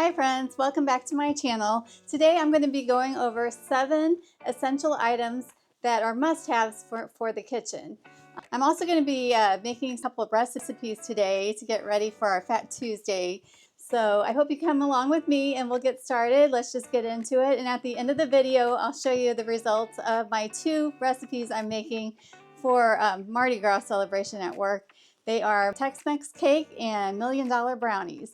Hi friends, welcome back to my channel. Today I'm going to be going over 7 essential items that are must-haves for the kitchen. I'm also going to be making a couple of recipes today to get ready for our Fat Tuesday. So I hope you come along with me and we'll get started. Let's just get into it. And at the end of the video, I'll show you the results of my 2 recipes I'm making for Mardi Gras celebration at work. They are Tex-Mex cake and $1 million brownies.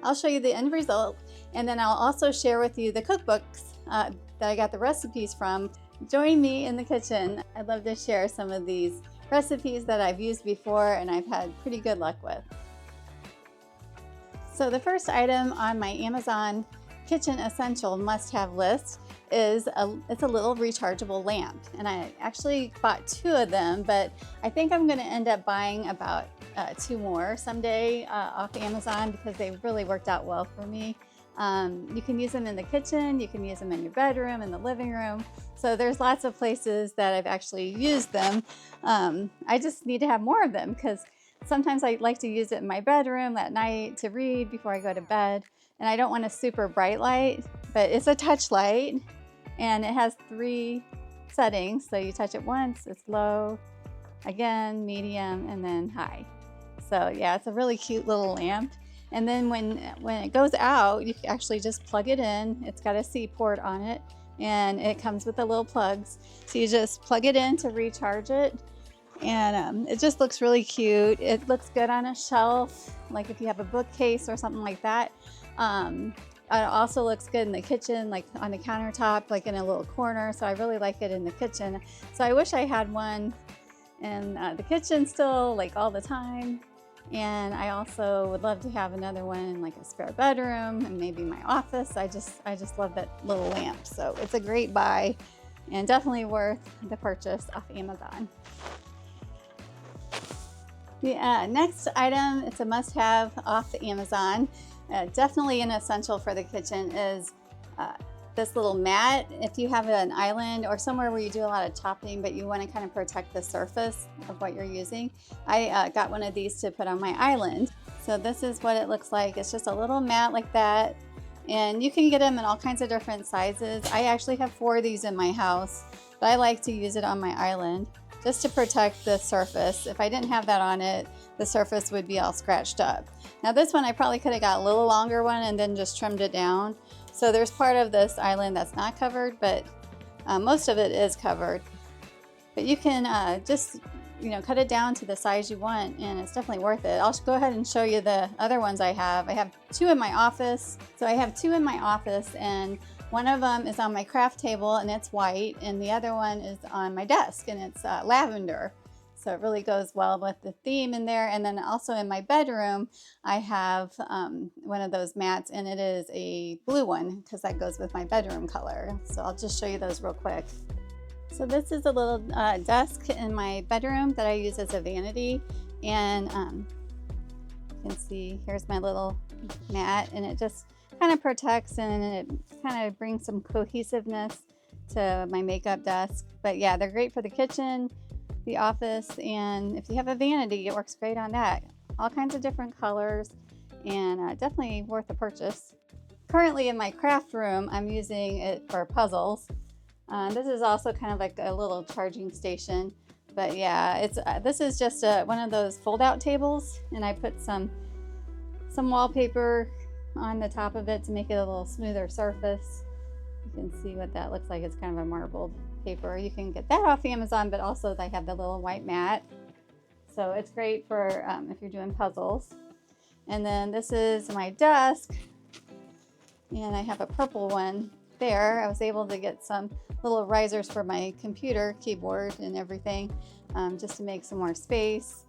I'll show you the end result, and then I'll also share with you the cookbooks that I got the recipes from. Join me in the kitchen. I'd love to share some of these recipes that I've used before and I've had pretty good luck with. So the first item on my Amazon kitchen essential must-have list is it's a little rechargeable lamp, and I actually bought 2 of them, but I think I'm going to end up buying about 2 more someday off Amazon because they really worked out well for me. You can use them in the kitchen, you can use them in your bedroom, in the living room, so there's lots of places that I've actually used them. I just need to have more of them because sometimes I like to use it in my bedroom at night to read before I go to bed, and I don't want a super bright light, but it's a touch light and it has 3 settings. So you touch it once, it's low, again, medium, and then high. So yeah, it's a really cute little lamp. And then when it goes out, you can actually just plug it in. It's got a C port on it and it comes with the little plugs. So you just plug it in to recharge it. And it just looks really cute. It looks good on a shelf, like if you have a bookcase or something like that. It also looks good in the kitchen, like on the countertop, like in a little corner. So I really like it in the kitchen. So I wish I had one in the kitchen still, like all the time. And I also would love to have another one in like a spare bedroom and maybe my office. I just love that little lamp. So it's a great buy and definitely worth the purchase off Amazon. The next item, it's a must-have off Amazon. Definitely an essential for the kitchen is this little mat. If you have an island or somewhere where you do a lot of chopping but you want to kind of protect the surface of what you're using, I got one of these to put on my island. So this is what it looks like. It's just a little mat like that, and you can get them in all kinds of different sizes. I actually have 4 of these in my house, but I like to use it on my island just to protect the surface. If I didn't have that on it, the surface would be all scratched up. Now this one, I probably could have got a little longer one and then just trimmed it down. So there's part of this island that's not covered, but most of it is covered. But you can just, cut it down to the size you want, and it's definitely worth it. I'll go ahead and show you the other ones I have. I have 2 in my office. So I have 2 in my office, and one of them is on my craft table and it's white, and the other one is on my desk and it's lavender. So it really goes well with the theme in there. And then also in my bedroom, I have one of those mats, and it is a blue one because that goes with my bedroom color. So I'll just show you those real quick. So this is a little desk in my bedroom that I use as a vanity. And you can see here's my little mat, and it just kind of protects and it kind of brings some cohesiveness to my makeup desk. But yeah, they're great for the kitchen, the office, and if you have a vanity, it works great on that. All kinds of different colors, and definitely worth a purchase. Currently in my craft room, I'm using it for puzzles. This is also kind of like a little charging station. But yeah, it's this is just one of those fold-out tables, and I put some wallpaper on the top of it to make it a little smoother surface. You can see what that looks like. It's kind of a marbled paper. You can get that off Amazon, but also they have the little white mat. So it's great for if you're doing puzzles. And then this is my desk, and I have a purple one there. I was able to get some little risers for my computer keyboard and everything, just to make some more space.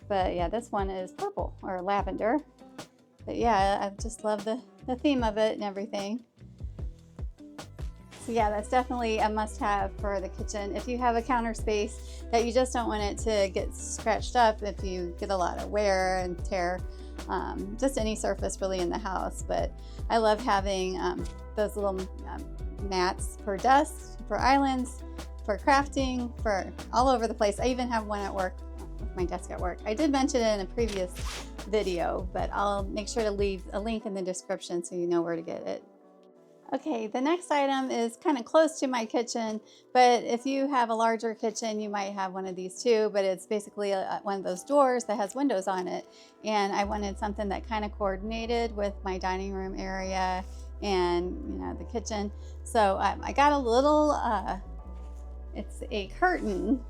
But yeah, this one is purple or lavender. But yeah, I just love the theme of it and everything. So yeah, that's definitely a must-have for the kitchen. If you have a counter space that you just don't want it to get scratched up if you get a lot of wear and tear, just any surface really in the house. But I love having those little mats for desks, for islands, for crafting, for all over the place. I even have one at work, with my desk at work. I did mention it in a previous video, but I'll make sure to leave a link in the description so you know where to get it. Okay, the next item is kind of close to my kitchen, but if you have a larger kitchen, you might have one of these too, but it's basically one of those doors that has windows on it. And I wanted something that kind of coordinated with my dining room area and, you know, the kitchen. So I got a little, it's a curtain,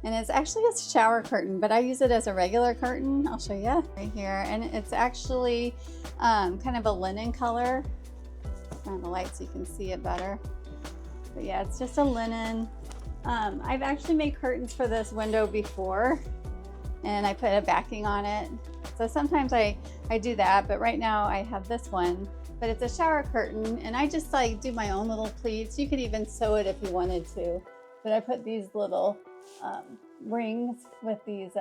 and it's actually a shower curtain, but I use it as a regular curtain. I'll show you right here. And it's actually kind of a linen color. On the light so you can see it better. But yeah, it's just a linen. I've actually made curtains for this window before, and I put a backing on it. So sometimes I do that, but right now I have this one. But it's a shower curtain, and I just like do my own little pleats. You could even sew it if you wanted to. But I put these little rings with these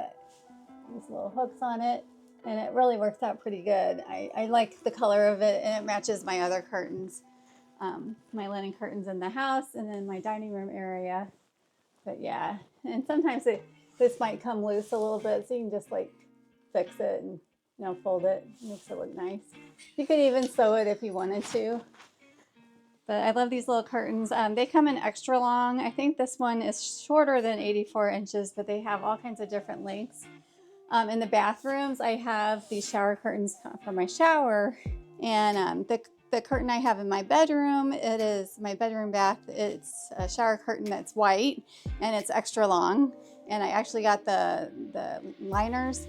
little hooks on it. And it really works out pretty good. I like the color of it, and it matches my other curtains. My linen curtains in the house, and then my dining room area. But yeah, and sometimes this might come loose a little bit, so you can just like fix it and, you know, fold it. It makes it look nice. You could even sew it if you wanted to. But I love these little curtains. They come in extra long. I think this one is shorter than 84 inches, but they have all kinds of different lengths. In the bathrooms, I have these shower curtains for my shower, and the curtain I have in my bedroom, it is my bedroom bath. It's a shower curtain that's white, and it's extra long. And I actually got the liners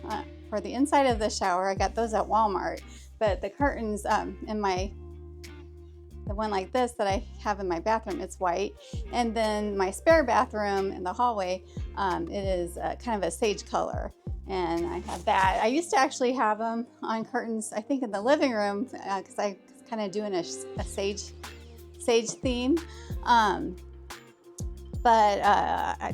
for the inside of the shower. I got those at Walmart, but the curtains the one like this that I have in my bathroom, it's white. And then my spare bathroom in the hallway, it is kind of a sage color. And I have that. I used to actually have them on curtains, I think in the living room, because I was kind of doing a sage theme. But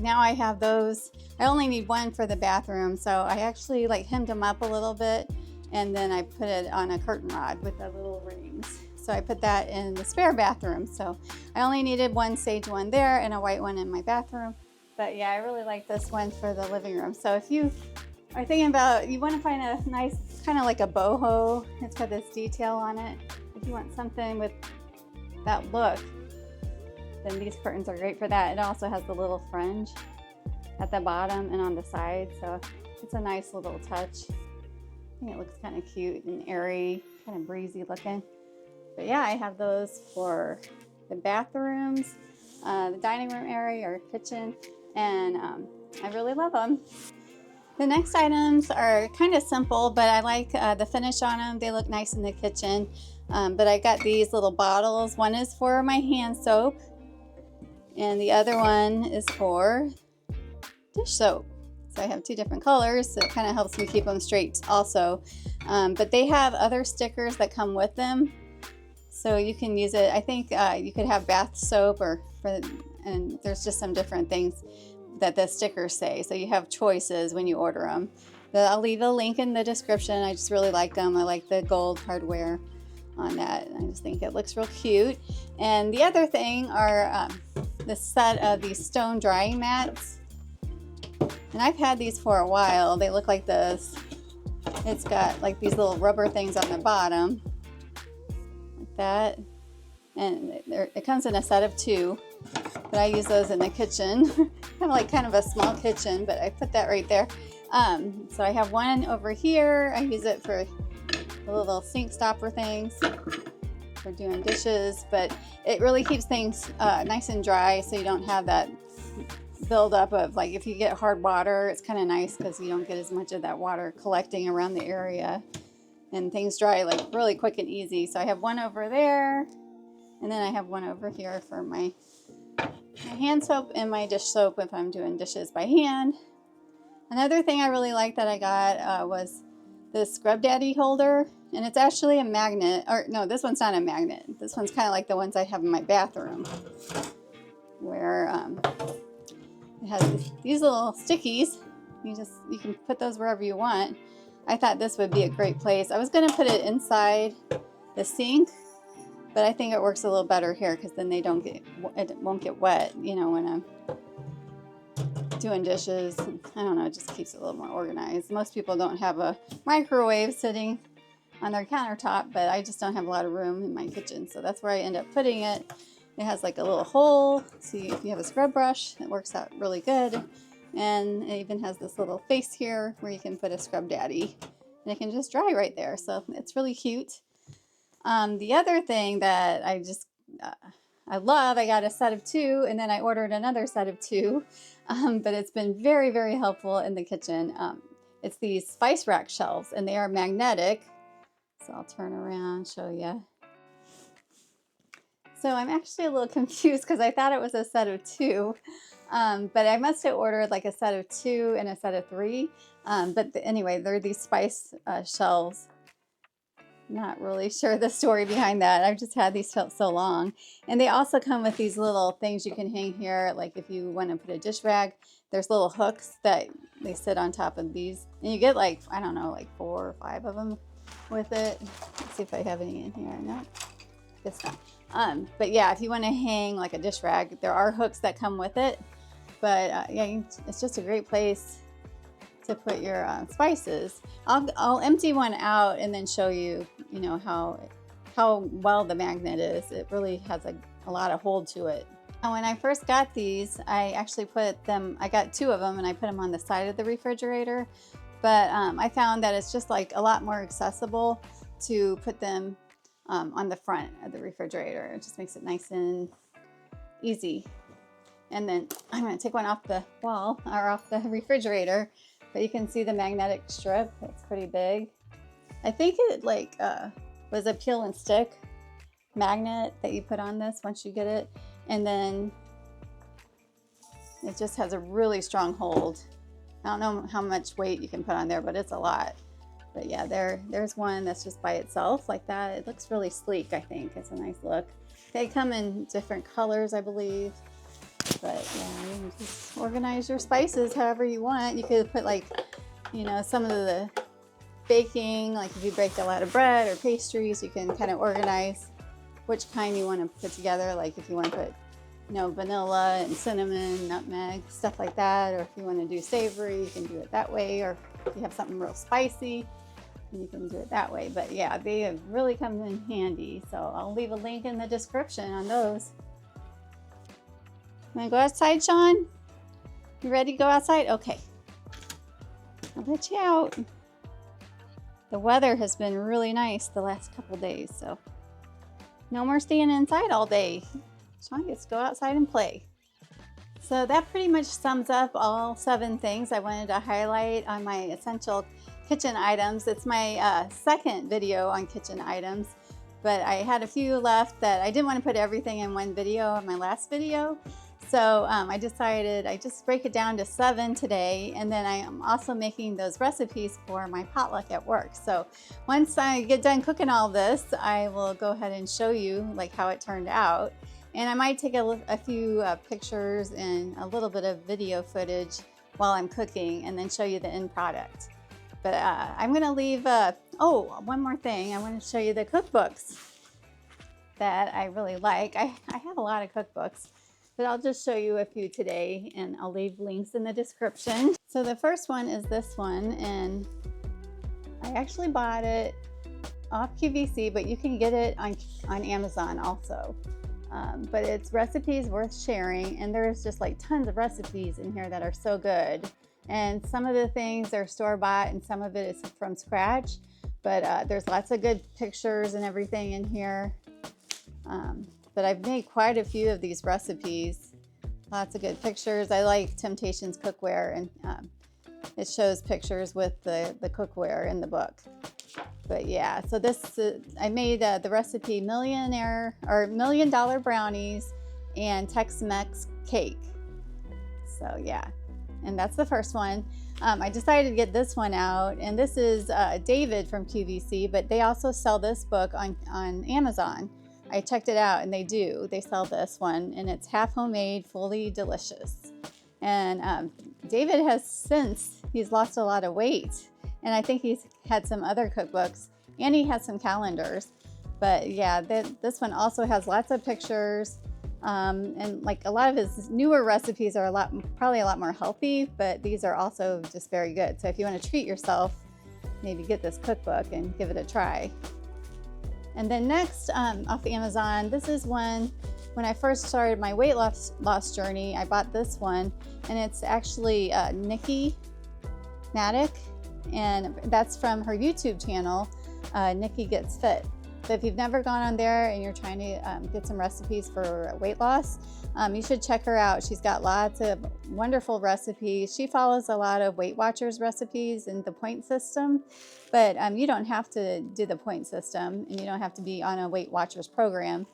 now I have those. I only need one for the bathroom, so I actually like hemmed them up a little bit, and then I put it on a curtain rod with the little rings. So I put that in the spare bathroom. So I only needed one sage one there and a white one in my bathroom. But yeah, I really like this one for the living room. So if you are thinking about, you want to find a nice, kind of like a boho, it's got this detail on it. If you want something with that look, then these curtains are great for that. It also has the little fringe at the bottom and on the side. So it's a nice little touch. I think it looks kind of cute and airy, kind of breezy looking. But yeah, I have those for the bathrooms, the dining room area or kitchen, and I really love them. The next items are kind of simple, but I like the finish on them. They look nice in the kitchen. But I got these little bottles. One is for my hand soap, and the other one is for dish soap. So I have two different colors, so it kind of helps me keep them straight also. But they have other stickers that come with them. So you can use it. I think you could have bath soap and there's just some different things that the stickers say. So you have choices when you order them. But I'll leave a link in the description. I just really like them. I like the gold hardware on that. I just think it looks real cute. And the other thing are the set of these stone drying mats. And I've had these for a while. They look like this. It's got like these little rubber things on the bottom. That, and it comes in a set of 2, but I use those in the kitchen. kind of a small kitchen, but I put that right there. So I have one over here. I use it for the little sink stopper things for doing dishes, but it really keeps things nice and dry, so you don't have that buildup of, like, if you get hard water, it's kind of nice because you don't get as much of that water collecting around the area. And things dry like really quick and easy. So I have one over there, and then I have one over here for my hand soap and my dish soap if I'm doing dishes by hand. Another thing I really like that I got was this Scrub Daddy holder, and it's actually a magnet. Or no, this one's not a magnet. This one's kind of like the ones I have in my bathroom, where it has these little stickies. You can put those wherever you want. I thought this would be a great place. I was going to put it inside the sink, but I think it works a little better here because then it won't get wet, you know, when I'm doing dishes. I don't know, it just keeps it a little more organized. Most people don't have a microwave sitting on their countertop, but I just don't have a lot of room in my kitchen, so that's where I end up putting it. It has like a little hole, so if you have a scrub brush, it works out really good. And it even has this little face here where you can put a scrub daddy, and it can just dry right there, so it's really cute. The other thing that I love, I got a set of 2, and then I ordered another set of 2, but it's been very, very helpful in the kitchen. It's these spice rack shelves, and they are magnetic. So I'll turn around, show you. So I'm actually a little confused because I thought it was a set of 2, but I must have ordered like a set of 2 and a set of 3. Anyway, they're these spice shelves. Not really sure the story behind that. I've just had these so long. And they also come with these little things you can hang here. Like if you want to put a dish rag, there's little hooks that they sit on top of these. And you get like, I don't know, like 4 or 5 of them with it. Let's see if I have any in here. No, guess not. But yeah, if you want to hang like a dish rag, there are hooks that come with it. But yeah, it's just a great place to put your spices. I'll empty one out and then show you, you know, how well the magnet is. It really has a lot of hold to it. Now, when I first got these, I actually I got 2 of them and I put them on the side of the refrigerator. But I found that it's just like a lot more accessible to put them on the front of the refrigerator. It just makes it nice and easy. And then I'm gonna take one off the wall or off the refrigerator. But you can see the magnetic strip. It's pretty big. I think it was a peel and stick magnet that you put on this once you get it. And then it just has a really strong hold. I don't know how much weight you can put on there, but it's a lot. But yeah, there's one that's just by itself like that. It looks really sleek, I think. It's a nice look. They come in different colors, I believe. But yeah, you can just organize your spices however you want. You could put like, you know, some of the baking, like if you bake a lot of bread or pastries, you can kind of organize which kind you want to put together. Like if you want to put, you know, vanilla and cinnamon, nutmeg, stuff like that. Or if you want to do savory, you can do it that way. Or if you have something real spicy, you can do it that way. But yeah, they have really come in handy. So I'll leave a link in the description on those. Want to go outside, Sean? You ready to go outside? Okay. I'll let you out. The weather has been really nice the last couple days, so no more staying inside all day. Sean gets to go outside and play. So that pretty much sums up all 7 things I wanted to highlight on my essential kitchen items. It's my second video on kitchen items, but I had a few left that I didn't want to put everything in one video in my last video. So I decided I just break it down to 7 today, and then I am also making those recipes for my potluck at work. So once I get done cooking all this, I will go ahead and show you like how it turned out. And I might take a few pictures and a little bit of video footage while I'm cooking and then show you the end product. But I'm gonna leave, oh, one more thing. I want to show you the cookbooks that I really like. I have a lot of cookbooks, but I'll just show you a few today, and I'll leave links in the description. So the first one is this one, and I actually bought it off QVC, but you can get it on Amazon also. But it's recipes worth sharing, and there's just like tons of recipes in here that are so good. And some of the things are store-bought and some of it is from scratch, but there's lots of good pictures and everything in here. But I've made quite a few of these recipes. Lots of good pictures. I like Temptations cookware, and it shows pictures with the cookware in the book. But yeah, so this I made the recipe $1 million brownies and Tex-Mex cake. So yeah, and that's the first one. I decided to get this one out, and this is David from QVC, but they also sell this book on Amazon. I checked it out, and they sell this one, and it's half homemade, fully delicious. And David he's lost a lot of weight, and I think he's had some other cookbooks, and he has some calendars. But yeah, this one also has lots of pictures. And like a lot of his newer recipes are probably a lot more healthy, but these are also just very good. So if you want to treat yourself, maybe get this cookbook and give it a try. And then next, off Amazon, this is one, when I first started my weight loss journey, I bought this one, and it's actually Nikki Maddock, and that's from her YouTube channel, Nikki Gets Fit. So if you've never gone on there and you're trying to get some recipes for weight loss, you should check her out. She's got lots of wonderful recipes. She follows a lot of Weight Watchers recipes and the point system, but you don't have to do the point system, and you don't have to be on a Weight Watchers program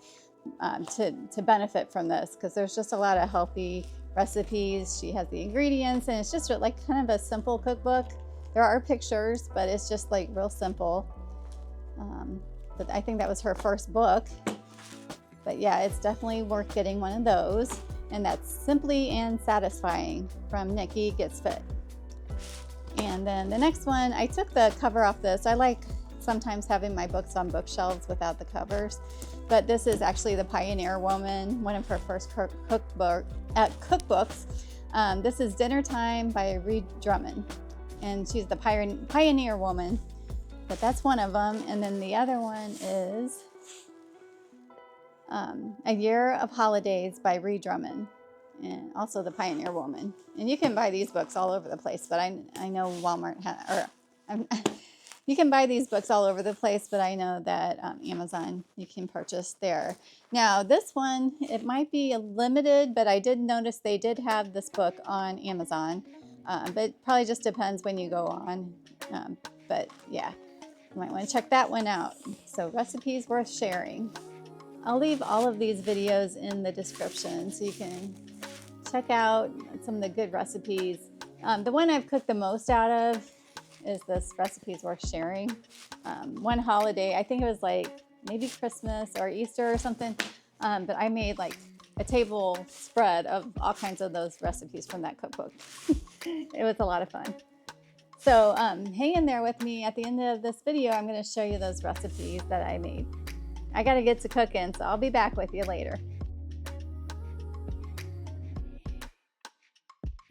to benefit from this, because there's just a lot of healthy recipes. She has the ingredients, and it's just like kind of a simple cookbook. There are pictures, but it's just like real simple. But I think that was her first book. But yeah, it's definitely worth getting one of those. And that's Simply and Satisfying from Nikki Gets Fit. And then the next one, I took the cover off this. I like sometimes having my books on bookshelves without the covers. But this is actually The Pioneer Woman, one of her first cookbooks. This is Dinner Time by Reed Drummond. And she's the Pioneer Woman. But that's one of them. And then the other one is A Year of Holidays by Reed Drummond, and also the Pioneer Woman. And you can buy these books all over the place, but I know Walmart you can buy these books all over the place, but I know that Amazon, you can purchase there. Now this one, it might be limited, but I did notice they did have this book on Amazon, but it probably just depends when you go on. But yeah. You might want to check that one out. So recipes worth sharing. I'll leave all of these videos in the description so you can check out some of the good recipes. The one I've cooked the most out of is this Recipes Worth Sharing. One holiday, I think it was like maybe Christmas or Easter or something, but I made like a table spread of all kinds of those recipes from that cookbook. It was a lot of fun. So hang in there with me. At the end of this video, I'm going to show you those recipes that I made. I got to get to cooking, so I'll be back with you later.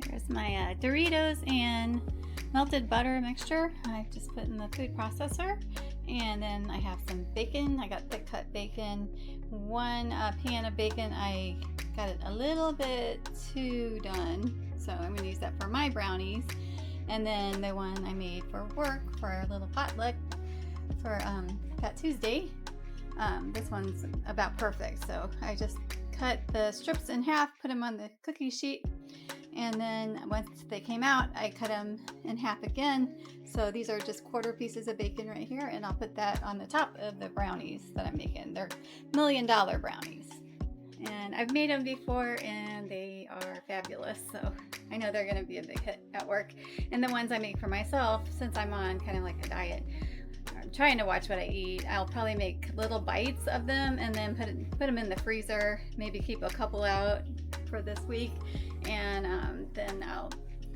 Here's my Doritos and melted butter mixture. I just put in the food processor. And then I have some bacon. I got thick cut bacon. One pan of bacon, I got it a little bit too done, so I'm going to use that for my brownies. And then the one I made for work for our little potluck for Fat Tuesday, this one's about perfect. So I just cut the strips in half, put them on the cookie sheet, and then once they came out, I cut them in half again. So these are just quarter pieces of bacon right here, and I'll put that on the top of the brownies that I'm making. They're $1 million brownies. And I've made them before and they are fabulous, so I know they're going to be a big hit at work. And the ones I make for myself, since I'm on kind of like a diet, I'm trying to watch what I eat, I'll probably make little bites of them and then put them in the freezer, maybe keep a couple out for this week, and then I'll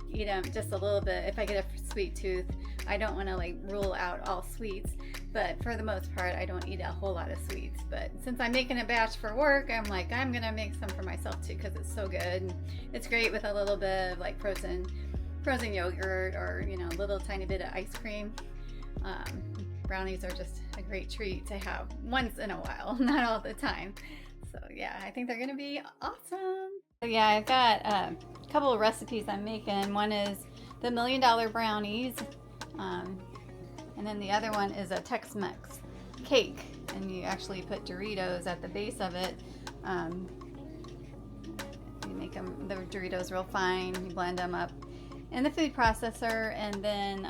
eat them just a little bit. If I get a sweet tooth, I don't want to like rule out all sweets, but for the most part I don't eat a whole lot of sweets. But since I'm making a batch for work, I'm like, I'm gonna make some for myself too, because it's so good. It's great with a little bit of like frozen yogurt, or you know, a little tiny bit of ice cream. Brownies are just a great treat to have once in a while, not all the time. So yeah, I think they're gonna be awesome. So yeah, I've got a couple of recipes I'm making. One is the $1 million brownies, and then the other one is a Tex-Mex cake, and you actually put Doritos at the base of it. You make them, the Doritos real fine, you blend them up in the food processor, and then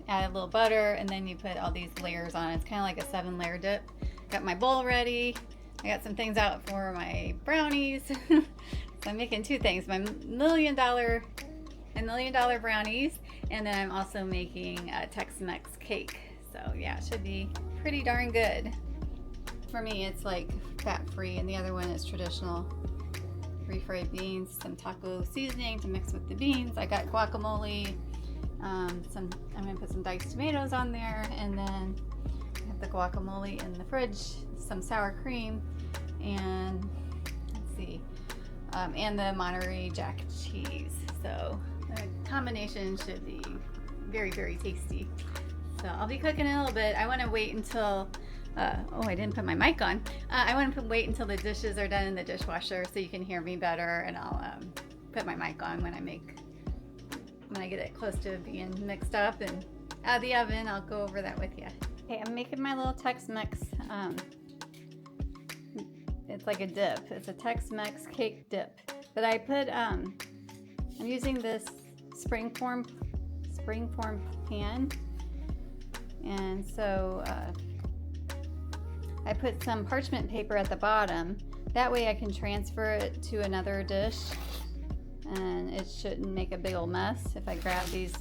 add a little butter, and then you put all these layers on. It's kind of like a 7-layer dip. Got my bowl ready. I got some things out for my brownies. So I'm making two things, my $1 million brownies, and then I'm also making a Tex-Mex cake. So yeah, it should be pretty darn good. For me, it's like fat-free, and the other one is traditional refried beans, some taco seasoning to mix with the beans. I got guacamole, I'm gonna put some diced tomatoes on there, and then I have the guacamole in the fridge, some sour cream, and let's see, and the Monterey Jack cheese. So the combination should be very, very tasty. So I'll be cooking in a little bit. I want to wait until, oh, I didn't put my mic on. I want to wait until the dishes are done in the dishwasher so you can hear me better, and I'll put my mic on when I get it close to being mixed up and out of the oven. I'll go over that with you. Okay, I'm making my little Tex-Mex. It's like a dip. It's a Tex-Mex cake dip. But I put, I'm using this springform pan. And so I put some parchment paper at the bottom. That way I can transfer it to another dish. And it shouldn't make a big old mess if I grab these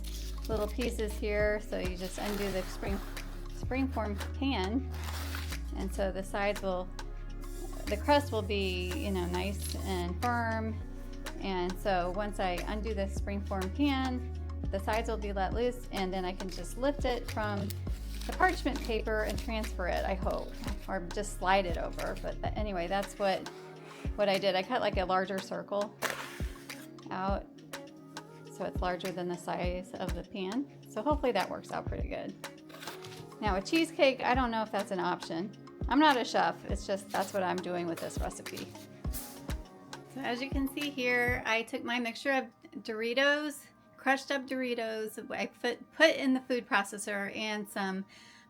little pieces here. So you just undo the springform pan, and so the sides will, the crust will be, you know, nice and firm. And so once I undo the springform pan, the sides will be let loose, and then I can just lift it from the parchment paper and transfer it, I hope, or just slide it over. But anyway, that's what I did. I cut like a larger circle out so it's larger than the size of the pan. So hopefully that works out pretty good. Now a cheesecake, I don't know if that's an option. I'm not a chef, it's just that's what I'm doing with this recipe. So as you can see here, I took my mixture of Doritos, crushed up Doritos, I put in the food processor, and some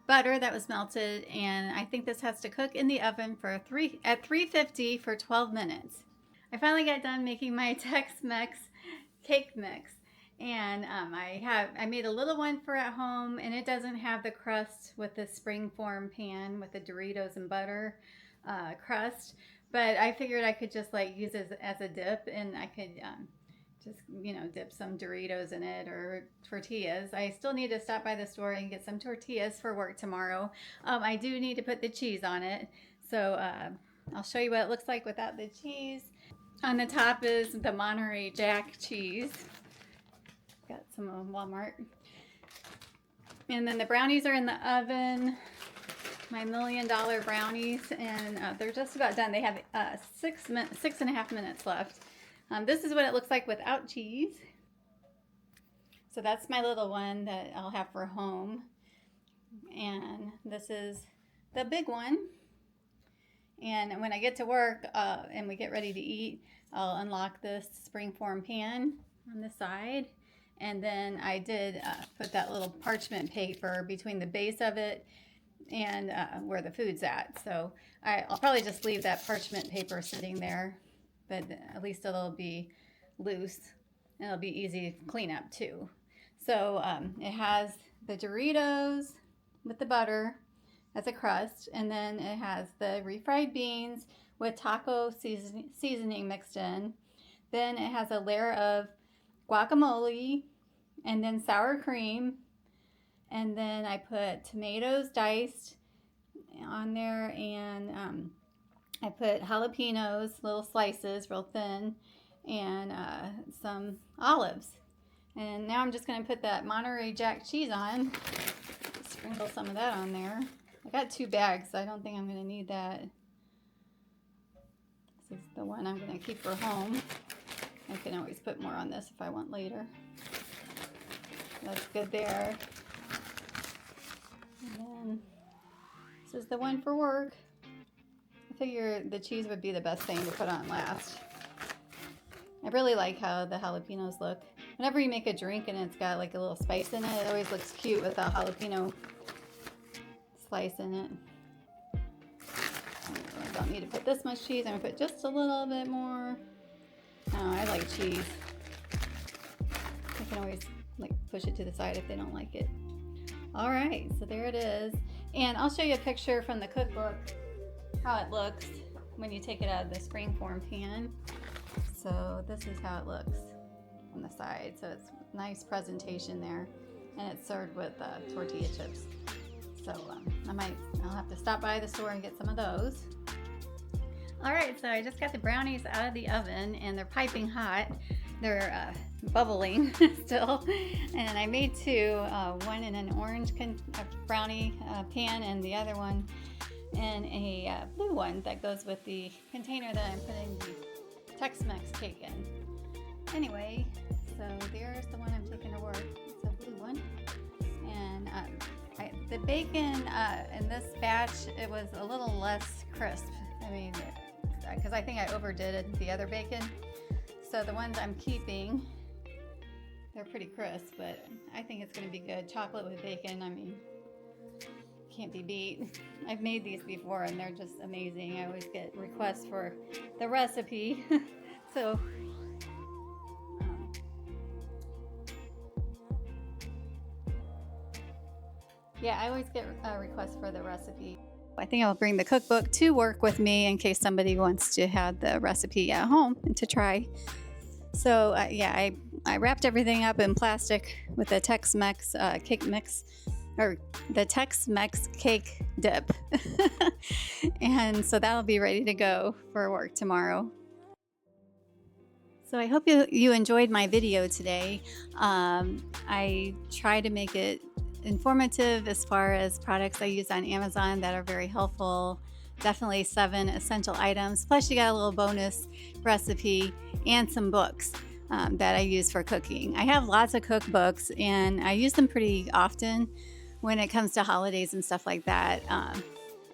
butter that was melted, and I think this has to cook in the oven for at 350 for 12 minutes. I finally got done making my Tex-Mex cake mix, and I made a little one for at home, and it doesn't have the crust with the springform pan with the Doritos and butter crust, but I figured I could just like use it as a dip, and I could just, you know, dip some Doritos in it or tortillas. I still need to stop by the store and get some tortillas for work tomorrow. I do need to put the cheese on it, so I'll show you what it looks like without the cheese. On the top is the Monterey Jack cheese. Got some of Walmart. And then the brownies are in the oven. My $1 million brownies, and they're just about done. They have 6.5 minutes left. This is what it looks like without cheese. So that's my little one that I'll have for home. And this is the big one. And when I get to work and we get ready to eat, I'll unlock this springform pan on the side. And then I did put that little parchment paper between the base of it and where the food's at. So I'll probably just leave that parchment paper sitting there, but at least it'll be loose and it'll be easy to clean up too. So it has the Doritos with the butter as a crust, and then it has the refried beans with taco seasoning mixed in. Then it has a layer of guacamole and then sour cream, and then I put tomatoes diced on there, and I put jalapenos, little slices, real thin, and some olives. And now I'm just going to put that Monterey Jack cheese on, sprinkle some of that on there. I got 2 bags, so I don't think I'm going to need that. This is the one I'm going to keep for home. I can always put more on this if I want later. That's good there. And then this is the one for work. I figure the cheese would be the best thing to put on last. I really like how the jalapenos look. Whenever you make a drink and it's got like a little spice in it, it always looks cute with a jalapeno slice in it. I don't need to put this much cheese. I'm gonna put just a little bit more. Oh, I like cheese. I can always like push it to the side if they don't like it. All right, so there it is. And I'll show you a picture from the cookbook how it looks when you take it out of the springform pan. So this is how it looks on the side. So it's nice presentation there, and it's served with tortilla chips. So I'll have to stop by the store and get some of those. All right, so I just got the brownies out of the oven, and they're piping hot. They're bubbling still, and I made 2, one in an orange brownie pan, and the other one and a blue one that goes with the container that I'm putting the Tex-Mex cake in. Anyway, so there's the one I'm taking to work. It's a blue one. And the bacon in this batch, it was a little less crisp. I mean, because I think I overdid it the other bacon. So the ones I'm keeping, they're pretty crisp, but I think it's going to be good. Chocolate with bacon, I mean, can't be beat. I've made these before and they're just amazing. I always get requests for the recipe. So yeah, I always get requests for the recipe. I think I'll bring the cookbook to work with me in case somebody wants to have the recipe at home and to try. So yeah, I wrapped everything up in plastic with the Tex-Mex cake mix, or the Tex-Mex cake dip. And so that'll be ready to go for work tomorrow. So I hope you enjoyed my video today. I try to make it informative as far as products I use on Amazon that are very helpful. Definitely 7 essential items. Plus you got a little bonus recipe and some books that I use for cooking. I have lots of cookbooks and I use them pretty often when it comes to holidays and stuff like that.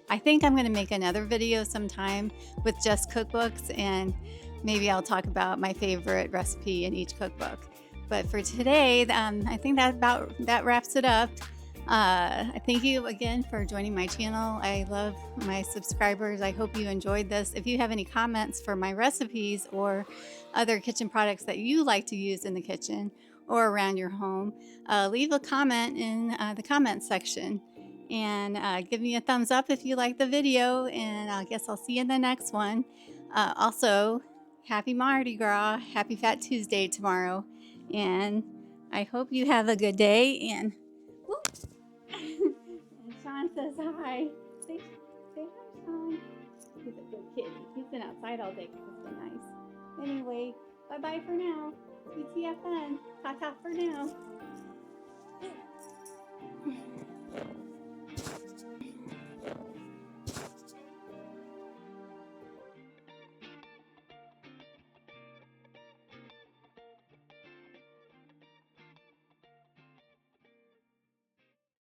I think I'm going to make another video sometime with just cookbooks, and maybe I'll talk about my favorite recipe in each cookbook. But for today, I think that wraps it up. I thank you again for joining my channel. I love my subscribers. I hope you enjoyed this. If you have any comments for my recipes or other kitchen products that you like to use in the kitchen or around your home, leave a comment in the comment section. And give me a thumbs up if you like the video, and I guess I'll see you in the next one. Also, happy Mardi Gras, happy Fat Tuesday tomorrow, and I hope you have a good day. And, and Sean says hi. Say hi, Sean. He's a good kitty. He's been outside all day because it's been nice. Anyway, bye-bye for now. WTFN. Ta-ta for now.